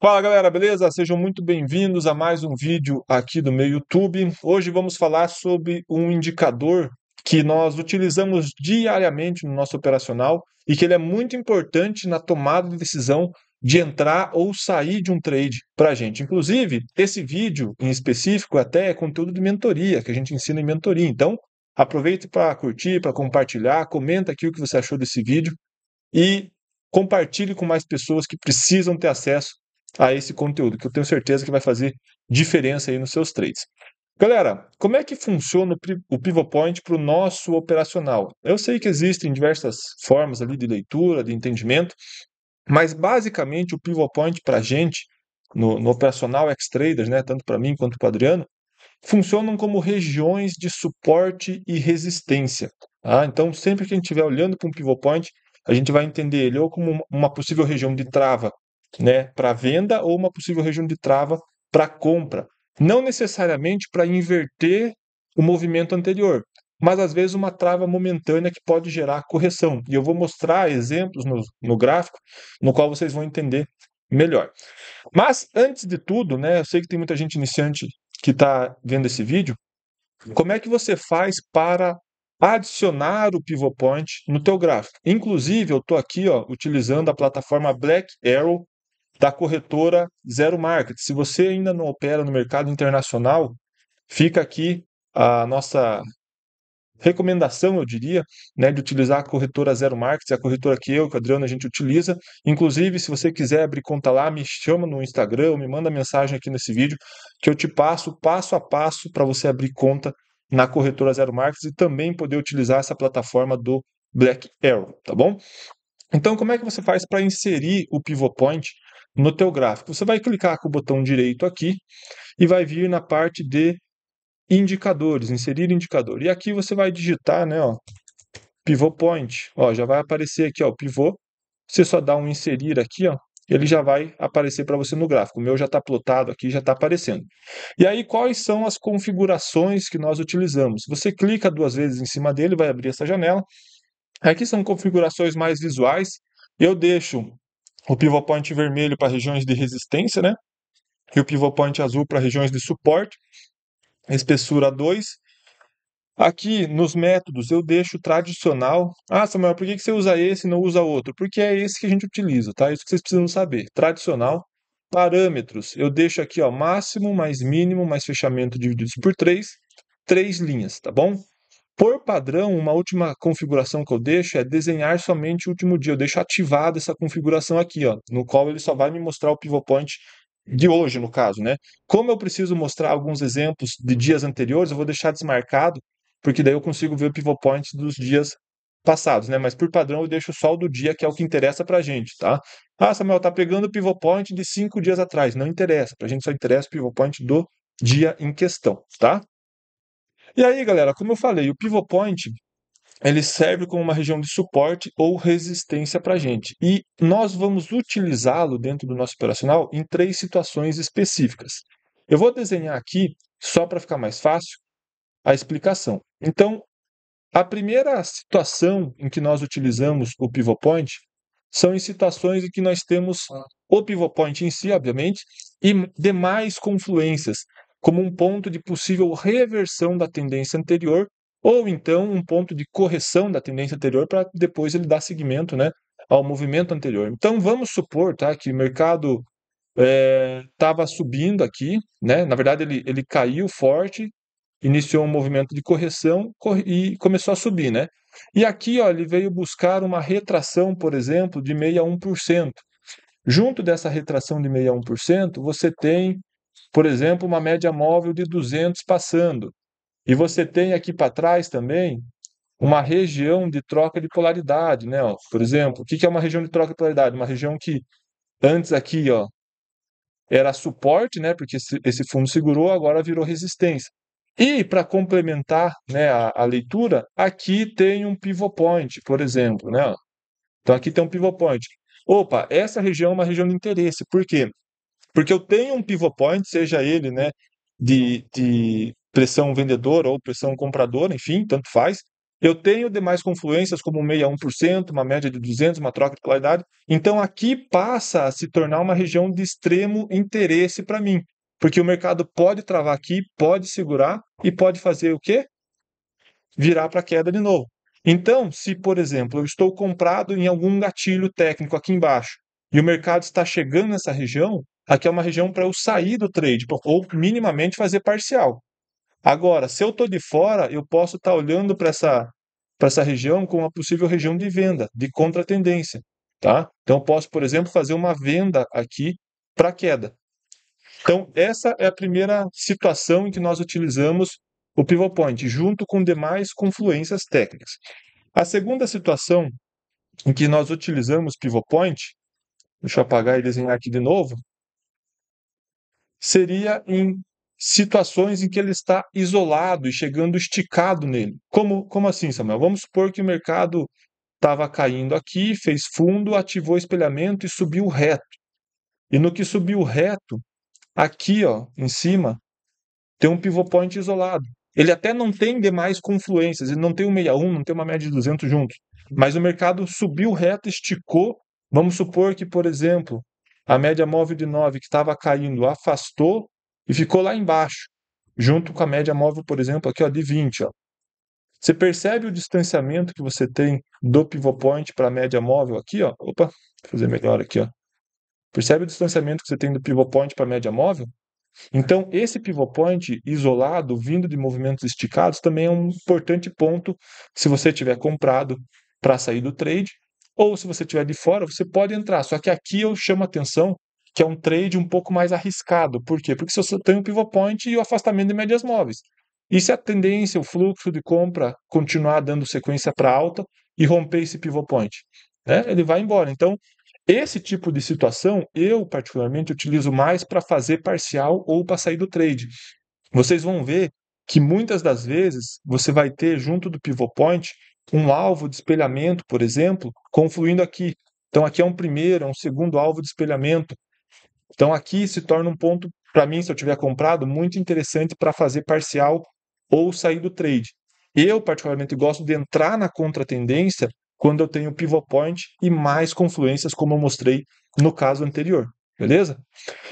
Fala galera, beleza? Sejam muito bem-vindos a mais um vídeo aqui do meu YouTube. Hoje vamos falar sobre um indicador que nós utilizamos diariamente no nosso operacional e que ele é muito importante na tomada de decisão de entrar ou sair de um trade para a gente. Inclusive, esse vídeo em específico até é conteúdo de mentoria, que a gente ensina em mentoria. Então, aproveite para curtir, para compartilhar, comenta aqui o que você achou desse vídeo e compartilhe com mais pessoas que precisam ter acesso a esse conteúdo, que eu tenho certeza que vai fazer diferença aí nos seus trades. Galera, como é que funciona o Pivot Point para o nosso operacional? Eu sei que existem diversas formas ali de leitura, de entendimento, mas basicamente o Pivot Point para a gente, no operacional X-Traders, né, tanto para mim quanto para o Adriano, funcionam como regiões de suporte e resistência. Tá? Então, sempre que a gente estiver olhando para um pivot point, a gente vai entender ele ou como uma possível região de trava, né, para venda ou uma possível região de trava para compra. Não necessariamente para inverter o movimento anterior, mas às vezes uma trava momentânea que pode gerar correção. E eu vou mostrar exemplos no gráfico, no qual vocês vão entender melhor. Mas antes de tudo, né, eu sei que tem muita gente iniciante que está vendo esse vídeo. Como é que você faz para adicionar o Pivot Point no teu gráfico? Inclusive, eu estou aqui, ó, utilizando a plataforma Black Arrow da corretora Zero Market. Se você ainda não opera no mercado internacional, fica aqui a nossa recomendação, eu diria, né, de utilizar a corretora Zero Markets, é a corretora que eu, que o Adriano, a gente utiliza. Inclusive, se você quiser abrir conta lá, me chama no Instagram, me manda mensagem aqui nesse vídeo, que eu te passo passo a passo para você abrir conta na corretora Zero Markets e também poder utilizar essa plataforma do Black Arrow, tá bom? Então, como é que você faz para inserir o Pivot Point no teu gráfico? Você vai clicar com o botão direito aqui e vai vir na parte de indicadores, inserir indicador. E aqui você vai digitar, né, ó, Pivot Point, ó, já vai aparecer aqui, ó, o pivô. Você só dá um inserir aqui, ó, ele já vai aparecer para você no gráfico. O meu já está plotado aqui, já está aparecendo. E aí, quais são as configurações que nós utilizamos? Você clica duas vezes em cima dele, vai abrir essa janela. Aqui são configurações mais visuais. Eu deixo o Pivot Point vermelho para regiões de resistência, né? E o Pivot Point azul para regiões de suporte. Espessura 2. Aqui nos métodos eu deixo tradicional. Ah, Samuel, por que você usa esse e não usa outro? Porque é esse que a gente utiliza, tá? Isso que vocês precisam saber. Tradicional. Parâmetros, eu deixo aqui, ó, máximo, mais mínimo, mais fechamento divididos por 3, 3 linhas, tá bom? Por padrão, uma última configuração que eu deixo é desenhar somente o último dia. Eu deixo ativada essa configuração aqui, ó, no qual ele só vai me mostrar o pivot point de hoje, no caso, né? Como eu preciso mostrar alguns exemplos de dias anteriores, eu vou deixar desmarcado, porque daí eu consigo ver o pivot point dos dias passados, né? Mas por padrão eu deixo só o do dia, que é o que interessa pra gente, tá? Ah, Samuel, tá pegando o pivot point de 5 dias atrás. Não interessa, pra gente só interessa o pivot point do dia em questão, tá? E aí, galera, como eu falei, o pivot point ele serve como uma região de suporte ou resistência para a gente. E nós vamos utilizá-lo dentro do nosso operacional em três situações específicas. Eu vou desenhar aqui, só para ficar mais fácil, a explicação. Então, a primeira situação em que nós utilizamos o pivot point são em situações em que nós temos o pivot point em si, obviamente, e demais confluências, como um ponto de possível reversão da tendência anterior, ou então um ponto de correção da tendência anterior para depois ele dar seguimento, né, ao movimento anterior. Então vamos supor, tá, que o mercado estava subindo aqui, né? Na verdade ele caiu forte, iniciou um movimento de correção e começou a subir, né? E aqui, ó, ele veio buscar uma retração, por exemplo, de 0,1%. Junto dessa retração de 0,1%, você tem, por exemplo, uma média móvel de 200 passando. E você tem aqui para trás também uma região de troca de polaridade, né? Ó, por exemplo, o que é uma região de troca de polaridade? Uma região que antes aqui, ó, era suporte, né? Porque esse fundo segurou, agora virou resistência. E para complementar, né, a leitura, aqui tem um pivot point, por exemplo, né? Então aqui tem um pivot point. Opa, essa região é uma região de interesse. Por quê? Porque eu tenho um pivot point, seja ele, né, de pressão vendedora ou pressão compradora, enfim, tanto faz. Eu tenho demais confluências como 61%, uma média de 200, uma troca de polaridade. Então aqui passa a se tornar uma região de extremo interesse para mim, porque o mercado pode travar aqui, pode segurar e pode fazer o quê? Virar para queda de novo. Então, se, por exemplo, eu estou comprado em algum gatilho técnico aqui embaixo e o mercado está chegando nessa região, aqui é uma região para eu sair do trade ou minimamente fazer parcial. Agora, se eu estou de fora, eu posso estar olhando para essa região como uma possível região de venda, de contratendência, tá? Então, eu posso, por exemplo, fazer uma venda aqui para queda. Então, essa é a primeira situação em que nós utilizamos o pivot point, junto com demais confluências técnicas. A segunda situação em que nós utilizamos pivot point, deixa eu apagar e desenhar aqui de novo, seria em situações em que ele está isolado e chegando esticado nele. Como assim, Samuel? Vamos supor que o mercado estava caindo aqui, fez fundo, ativou o espelhamento e subiu reto. E no que subiu reto, aqui, ó, em cima, tem um pivot point isolado. Ele até não tem demais confluências, ele não tem um 61, não tem uma média de 200 juntos. Mas o mercado subiu reto, esticou. Vamos supor que, por exemplo, a média móvel de 9 que estava caindo afastou e ficou lá embaixo, junto com a média móvel, por exemplo, aqui ó, de 20. Ó. Você percebe o distanciamento que você tem do pivot point para a média móvel aqui? Ó. Opa, vou fazer melhor aqui. Ó. Percebe o distanciamento que você tem do pivot point para a média móvel? Então, esse pivot point isolado, vindo de movimentos esticados, também é um importante ponto se você tiver comprado para sair do trade, ou se você tiver de fora, você pode entrar. Só que aqui eu chamo a atenção que é um trade um pouco mais arriscado. Por quê? Porque você tem o pivot point e o afastamento de médias móveis. E se a tendência, o fluxo de compra continuar dando sequência para alta e romper esse pivot point, né? Ele vai embora. Então, esse tipo de situação, eu particularmente utilizo mais para fazer parcial ou para sair do trade. Vocês vão ver que muitas das vezes você vai ter junto do pivot point um alvo de espelhamento, por exemplo, confluindo aqui. Então aqui é um primeiro, é um segundo alvo de espelhamento. Então aqui se torna um ponto, para mim, se eu tiver comprado, muito interessante para fazer parcial ou sair do trade. Eu, particularmente, gosto de entrar na contratendência quando eu tenho pivot point e mais confluências, como eu mostrei no caso anterior. Beleza?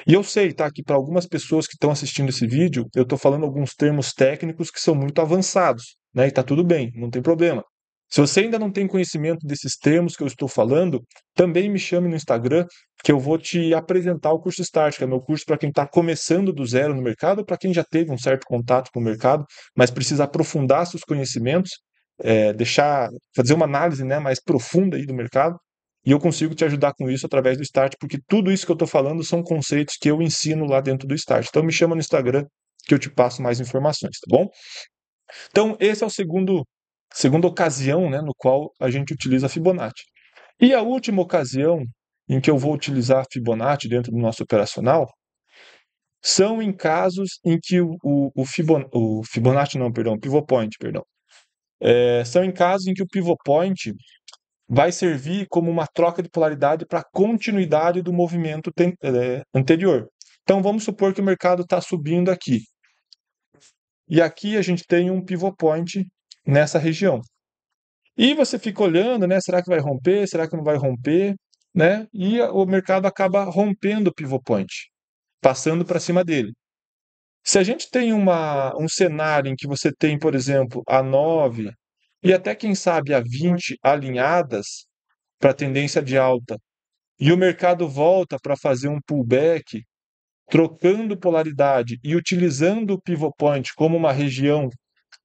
E eu sei, tá, que para algumas pessoas que estão assistindo esse vídeo, eu estou falando alguns termos técnicos que são muito avançados, né? E tá tudo bem, não tem problema. Se você ainda não tem conhecimento desses termos que eu estou falando, também me chame no Instagram, que eu vou te apresentar o curso Start, que é meu curso para quem está começando do zero no mercado, ou para quem já teve um certo contato com o mercado, mas precisa aprofundar seus conhecimentos, fazer uma análise, né, mais profunda aí do mercado. E eu consigo te ajudar com isso através do Start, porque tudo isso que eu estou falando são conceitos que eu ensino lá dentro do Start. Então me chama no Instagram que eu te passo mais informações, tá bom? Então esse é o segunda ocasião, né, no qual a gente utiliza a Fibonacci. E a última ocasião em que eu vou utilizar a Fibonacci dentro do nosso operacional são em casos em que o Fibonacci não, perdão, o Pivot Point, perdão. São em casos em que o Pivot Point vai servir como uma troca de polaridade para a continuidade do movimento anterior. Então, vamos supor que o mercado está subindo aqui. E aqui a gente tem um pivot point nessa região. E você fica olhando, né? Será que vai romper? Será que não vai romper? Né? E o mercado acaba rompendo o pivot point, passando para cima dele. Se a gente tem um cenário em que você tem, por exemplo, a 9 e até quem sabe a 20 alinhadas para a tendência de alta, e o mercado volta para fazer um pullback, trocando polaridade e utilizando o pivot point como uma região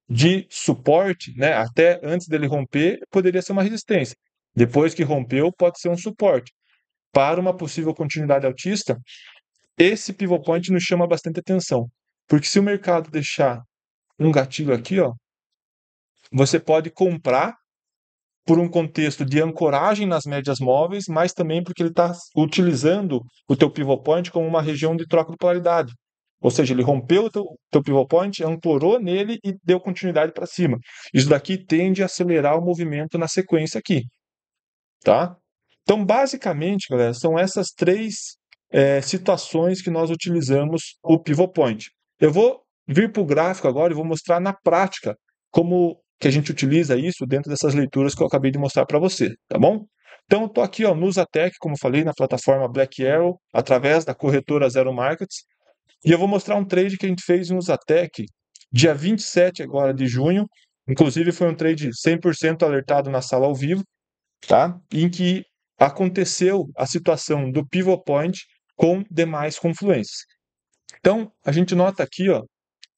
de suporte, né? Até antes dele romper, poderia ser uma resistência. Depois que rompeu, pode ser um suporte. Para uma possível continuidade altista, esse pivot point nos chama bastante atenção. Porque se o mercado deixar um gatilho aqui, ó, você pode comprar por um contexto de ancoragem nas médias móveis, mas também porque ele está utilizando o teu pivot point como uma região de troca de polaridade. Ou seja, ele rompeu o teu pivot point, ancorou nele e deu continuidade para cima. Isso daqui tende a acelerar o movimento na sequência aqui. Tá? Então, basicamente, galera, são essas três situações que nós utilizamos o pivot point. Eu vou vir para o gráfico agora e vou mostrar na prática como que a gente utiliza isso dentro dessas leituras que eu acabei de mostrar para você, tá bom? Então, eu estou aqui ó, no Zatec, como eu falei, na plataforma Black Arrow, através da corretora Zero Markets, e eu vou mostrar um trade que a gente fez no Zatec, dia 27 agora de junho, inclusive foi um trade 100% alertado na sala ao vivo, tá? Em que aconteceu a situação do pivot point com demais confluências. Então, a gente nota aqui, ó,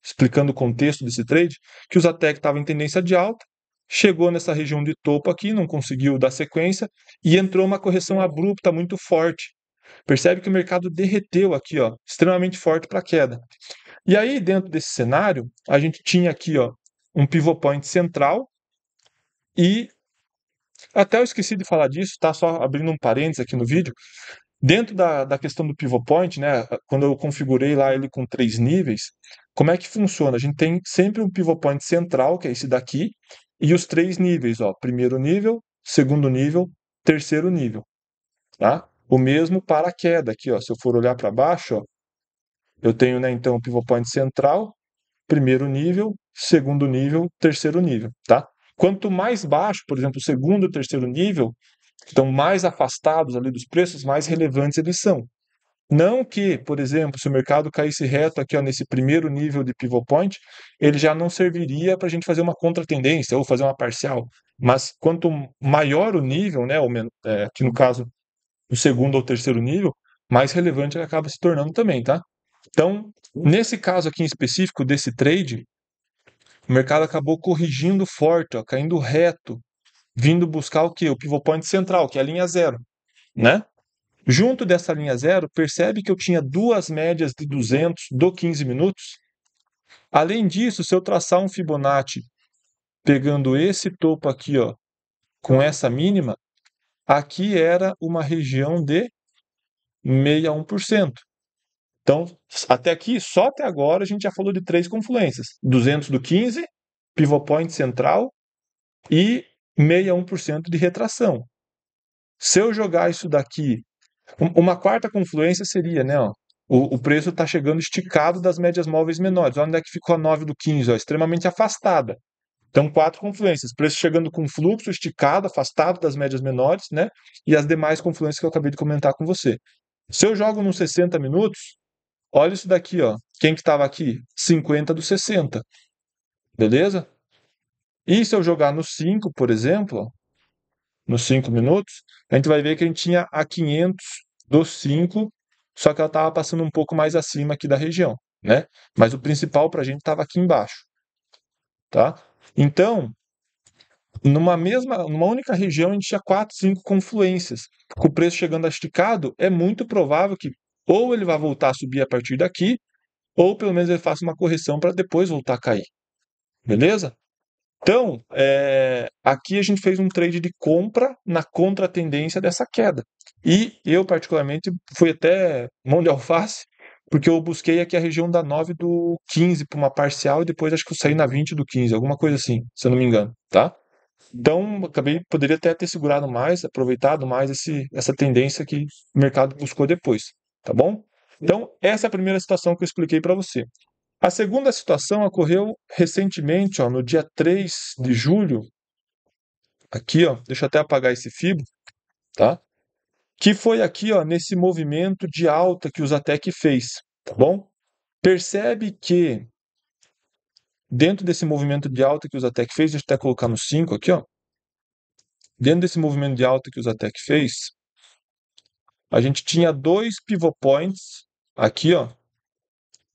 explicando o contexto desse trade, que o Zatec estava em tendência de alta, chegou nessa região de topo aqui, não conseguiu dar sequência e entrou uma correção abrupta muito forte. Percebe que o mercado derreteu aqui, ó, extremamente forte para a queda. E aí, dentro desse cenário, a gente tinha aqui, ó, um pivot point central e até eu esqueci de falar disso, tá? Só abrindo um parênteses aqui no vídeo. Dentro da questão do pivot point, né, quando eu configurei lá ele com 3 níveis, como é que funciona? A gente tem sempre um pivot point central, que é esse daqui, e os 3 níveis, ó, primeiro nível, segundo nível, terceiro nível, tá? O mesmo para a queda aqui, ó, se eu for olhar para baixo, ó, eu tenho, né, então o pivot point central, primeiro nível, segundo nível, terceiro nível, tá? Quanto mais baixo, por exemplo, o segundo e o terceiro nível, estão mais afastados ali dos preços, mais relevantes eles são. Não que, por exemplo, se o mercado caísse reto aqui ó, nesse primeiro nível de pivot point, ele já não serviria para a gente fazer uma contratendência ou fazer uma parcial. Mas quanto maior o nível, né, aqui no caso o segundo ou terceiro nível, mais relevante ele acaba se tornando também, tá? Então, nesse caso aqui em específico desse trade, o mercado acabou corrigindo forte, ó, caindo reto, vindo buscar o quê? O pivot point central, que é a linha zero, né? Junto dessa linha zero, percebe que eu tinha duas médias de 200 do 15 minutos? Além disso, se eu traçar um Fibonacci pegando esse topo aqui, ó, com essa mínima, aqui era uma região de 61%. Então, até aqui, só até agora, a gente já falou de 3 confluências. 200 do 15, pivot point central e 61% de retração. Se eu jogar isso daqui, uma quarta confluência seria, né, ó, o preço está chegando esticado das médias móveis menores. Olha onde é que ficou a 9 do 15, ó, extremamente afastada. Então, 4 confluências. Preço chegando com fluxo esticado, afastado das médias menores, né? E as demais confluências que eu acabei de comentar com você. Se eu jogo nos 60 minutos, olha isso daqui, ó. Quem que estava aqui? 50 do 60. Beleza? E se eu jogar no 5, por exemplo, ó, nos 5 minutos, a gente vai ver que a gente tinha a 500 dos 5, só que ela estava passando um pouco mais acima aqui da região, né? Mas o principal para a gente estava aqui embaixo, tá? Então, numa única região, a gente tinha 4, 5 confluências. Com o preço chegando a esticado, é muito provável que ou ele vai voltar a subir a partir daqui, ou pelo menos ele faça uma correção para depois voltar a cair. Beleza? Então, aqui a gente fez um trade de compra na contratendência dessa queda. E eu, particularmente, fui até mão de alface, porque eu busquei aqui a região da 9 do 15 para uma parcial e depois acho que eu saí na 20 do 15, alguma coisa assim, se eu não me engano, tá? Então, poderia até ter segurado mais, aproveitado mais essa tendência que o mercado buscou depois, tá bom? Então, essa é a primeira situação que eu expliquei para você. A segunda situação ocorreu recentemente, ó, no dia 3 de julho, aqui, ó, deixa eu até apagar esse FIBO, tá? Que foi aqui, ó, nesse movimento de alta que o Zatec fez, tá bom? Percebe que dentro desse movimento de alta que o Zatec fez, deixa eu até colocar no 5 aqui, ó. Dentro desse movimento de alta que o Zatec fez, a gente tinha 2 pivot points aqui, ó,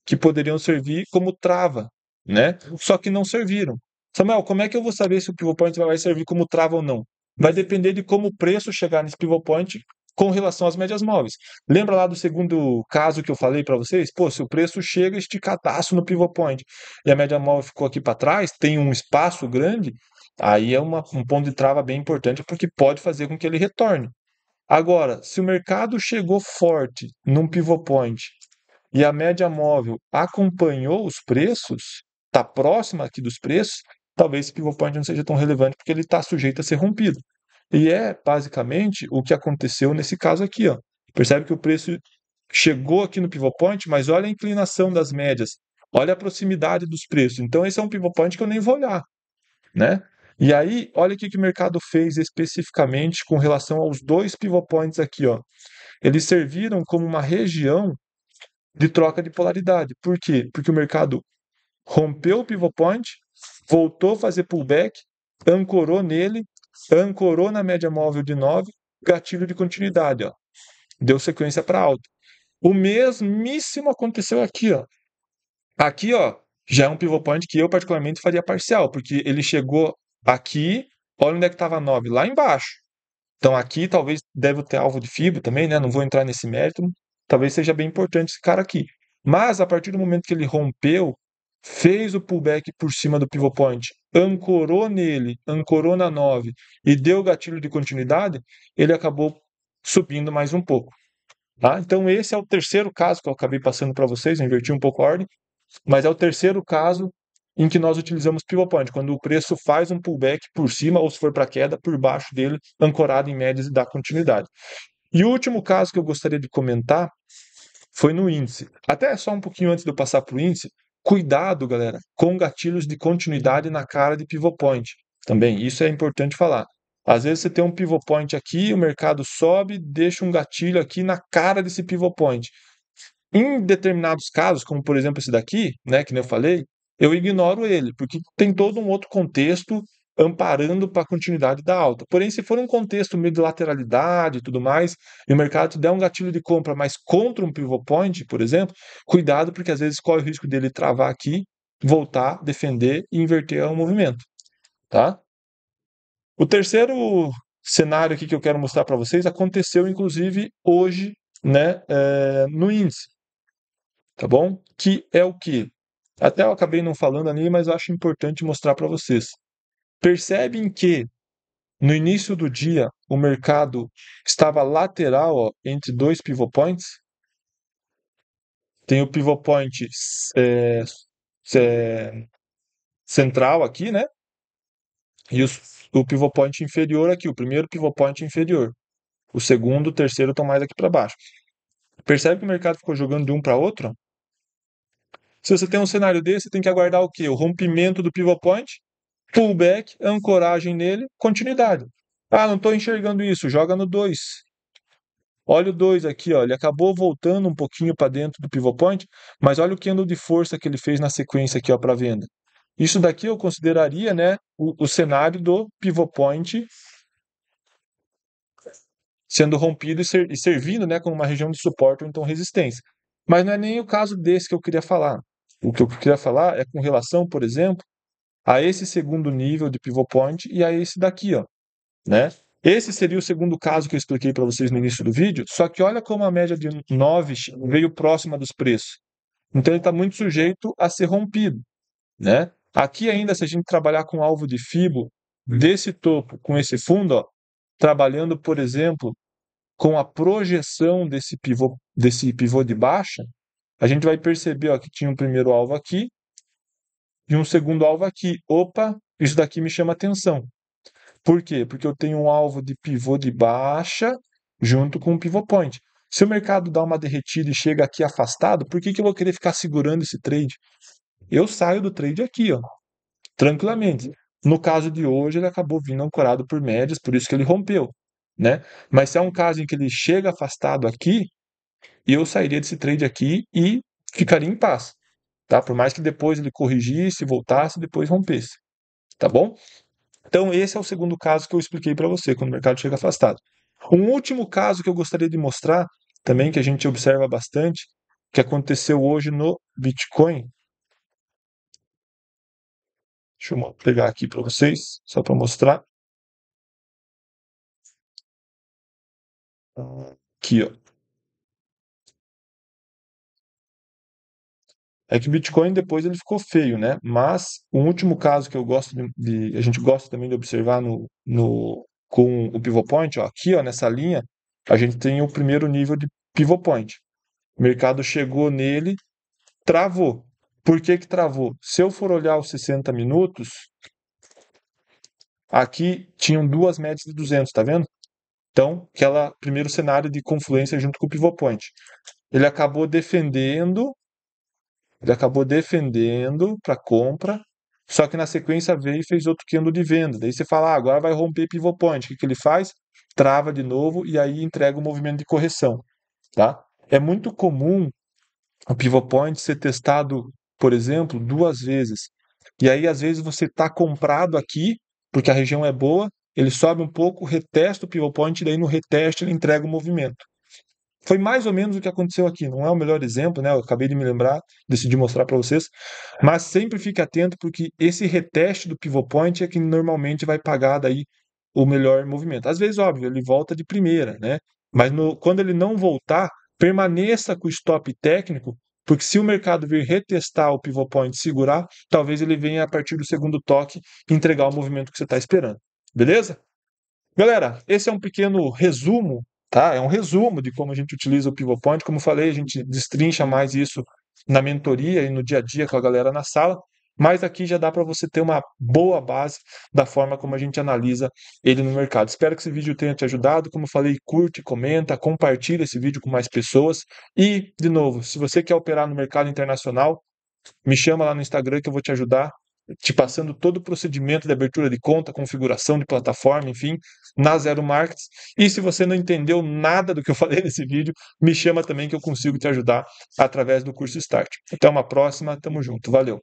que poderiam servir como trava, né? Só que não serviram. Samuel, como é que eu vou saber se o pivot point vai servir como trava ou não? Vai depender de como o preço chegar nesse pivot point com relação às médias móveis. Lembra lá do segundo caso que eu falei para vocês? Pô, se o preço chega esticadaço no pivot point e a média móvel ficou aqui para trás, tem um espaço grande, aí é um ponto de trava bem importante porque pode fazer com que ele retorne. Agora, se o mercado chegou forte num pivot point e a média móvel acompanhou os preços, está próxima aqui dos preços, talvez esse pivot point não seja tão relevante porque ele está sujeito a ser rompido. E é basicamente o que aconteceu nesse caso aqui, ó. Percebe que o preço chegou aqui no pivot point, mas olha a inclinação das médias, olha a proximidade dos preços. Então esse é um pivot point que eu nem vou olhar. né? E aí, olha o que o mercado fez especificamente com relação aos dois pivot points aqui, ó. Eles serviram como uma região de troca de polaridade. Por quê? Porque o mercado rompeu o pivot point, voltou a fazer pullback, ancorou nele, ancorou na média móvel de 9, gatilho de continuidade, ó. Deu sequência para alta. O mesmíssimo aconteceu aqui, ó. Aqui, ó, já é um pivot point que eu particularmente faria parcial, porque ele chegou aqui, olha onde é que estava 9, lá embaixo. Então aqui talvez deve ter alvo de fibra também, né? Não vou entrar nesse mérito. Talvez seja bem importante esse cara aqui. Mas a partir do momento que ele rompeu, fez o pullback por cima do pivot point, ancorou nele, ancorou na 9 e deu o gatilho de continuidade, ele acabou subindo mais um pouco. Tá? Então esse é o terceiro caso que eu acabei passando para vocês, eu inverti um pouco a ordem, mas é o terceiro caso em que nós utilizamos pivot point, quando o preço faz um pullback por cima ou se for para queda, por baixo dele, ancorado em médias e dá continuidade. E o último caso que eu gostaria de comentar foi no índice. Até só um pouquinho antes de eu passar para o índice, cuidado, galera, com gatilhos de continuidade na cara de pivot point. Também, isso é importante falar. Às vezes você tem um pivot point aqui, o mercado sobe, deixa um gatilho aqui na cara desse pivot point. Em determinados casos, como por exemplo esse daqui, né, que nem eu falei, eu ignoro ele, porque tem todo um outro contexto amparando para a continuidade da alta. Porém, se for um contexto meio de lateralidade e tudo mais, e o mercado te der um gatilho de compra, mas contra um pivot point, por exemplo, cuidado, porque às vezes corre o risco dele travar aqui, voltar, defender e inverter o movimento, tá? O terceiro cenário aqui que eu quero mostrar para vocês aconteceu, inclusive, hoje, né, no índice, tá bom? Que é o que? Até eu acabei não falando ali, mas eu acho importante mostrar para vocês. Percebem que no início do dia o mercado estava lateral, ó, entre dois pivot points? Tem o pivot point é, é, central aqui, né? E o pivot point inferior aqui, o primeiro pivot point inferior. O segundo, o terceiro estão mais aqui para baixo. Percebe que o mercado ficou jogando de um para outro? Se você tem um cenário desse, você tem que aguardar o quê? O rompimento do pivot point, pullback, ancoragem nele, continuidade. Ah, não estou enxergando isso, joga no 2. Olha o 2 aqui, ó, ele acabou voltando um pouquinho para dentro do pivot point, mas olha o candle de força que ele fez na sequência aqui, ó, para venda. Isso daqui eu consideraria, né, o cenário do pivot point sendo rompido e servindo, né, como uma região de suporte ou então resistência. Mas não é nem o caso desse que eu queria falar. O que eu queria falar é com relação, por exemplo, a esse segundo nível de pivot point e a esse daqui, ó, né? Esse seria o segundo caso que eu expliquei para vocês no início do vídeo, só que olha como a média de 9 veio próxima dos preços. Então ele está muito sujeito a ser rompido, né? Aqui ainda, se a gente trabalhar com alvo de Fibo desse topo, com esse fundo, ó, trabalhando, por exemplo, com a projeção desse pivô de baixa, a gente vai perceber, ó, que tinha um primeiro alvo aqui e um segundo alvo aqui. Opa, isso daqui me chama atenção. Por quê? Porque eu tenho um alvo de pivô de baixa junto com um pivot point. Se o mercado dá uma derretida e chega aqui afastado, por que eu vou querer ficar segurando esse trade? Eu saio do trade aqui, ó, tranquilamente. No caso de hoje, ele acabou vindo ancorado por médias, por isso que ele rompeu, né? Mas se é um caso em que ele chega afastado aqui, eu sairia desse trade aqui e ficaria em paz, tá? Por mais que depois ele corrigisse, voltasse, depois rompesse, tá bom? Então, esse é o segundo caso que eu expliquei para você, quando o mercado chega afastado. Um último caso que eu gostaria de mostrar, também que a gente observa bastante, que aconteceu hoje no Bitcoin. Deixa eu pegar aqui para vocês, só para mostrar. Aqui, ó. É que o Bitcoin depois ele ficou feio, né? Mas o último caso que eu gosto a gente gosta também de observar com o pivot point, ó, aqui, ó, nessa linha, a gente tem o primeiro nível de pivot point. O mercado chegou nele, travou. Por que que travou? Se eu for olhar os 60 minutos, aqui tinham duas médias de 200, tá vendo? Então, aquela primeiro cenário de confluência junto com o pivot point. Ele acabou defendendo para compra, só que na sequência veio e fez outro candle de venda. Daí você fala, agora vai romper pivot point. O que ele faz? Trava de novo e aí entrega o movimento de correção, tá? É muito comum o pivot point ser testado, por exemplo, 2 vezes. E aí, às vezes, você está comprado aqui, porque a região é boa, ele sobe um pouco, retesta o pivot point, e daí no reteste ele entrega o movimento. Foi mais ou menos o que aconteceu aqui. Não é o melhor exemplo, né? Eu acabei de me lembrar, decidi mostrar para vocês. Mas sempre fique atento, porque esse reteste do pivot point é que normalmente vai pagar daí o melhor movimento. Às vezes, óbvio, ele volta de primeira, né? Mas quando ele não voltar, permaneça com o stop técnico, porque se o mercado vir retestar o pivot point e segurar, talvez ele venha a partir do segundo toque entregar o movimento que você está esperando. Beleza? Galera, esse é um pequeno resumo, tá? É um resumo de como a gente utiliza o Pivot Point. Como eu falei, a gente destrincha mais isso na mentoria e no dia a dia com a galera na sala, mas aqui já dá para você ter uma boa base da forma como a gente analisa ele no mercado. Espero que esse vídeo tenha te ajudado. Como eu falei, curte, comenta, compartilha esse vídeo com mais pessoas. E, de novo, se você quer operar no mercado internacional, me chama lá no Instagram que eu vou te ajudar, te passando todo o procedimento de abertura de conta, configuração de plataforma, enfim, na Zero Markets. E se você não entendeu nada do que eu falei nesse vídeo, me chama também que eu consigo te ajudar através do curso Start. Até uma próxima, tamo junto, valeu!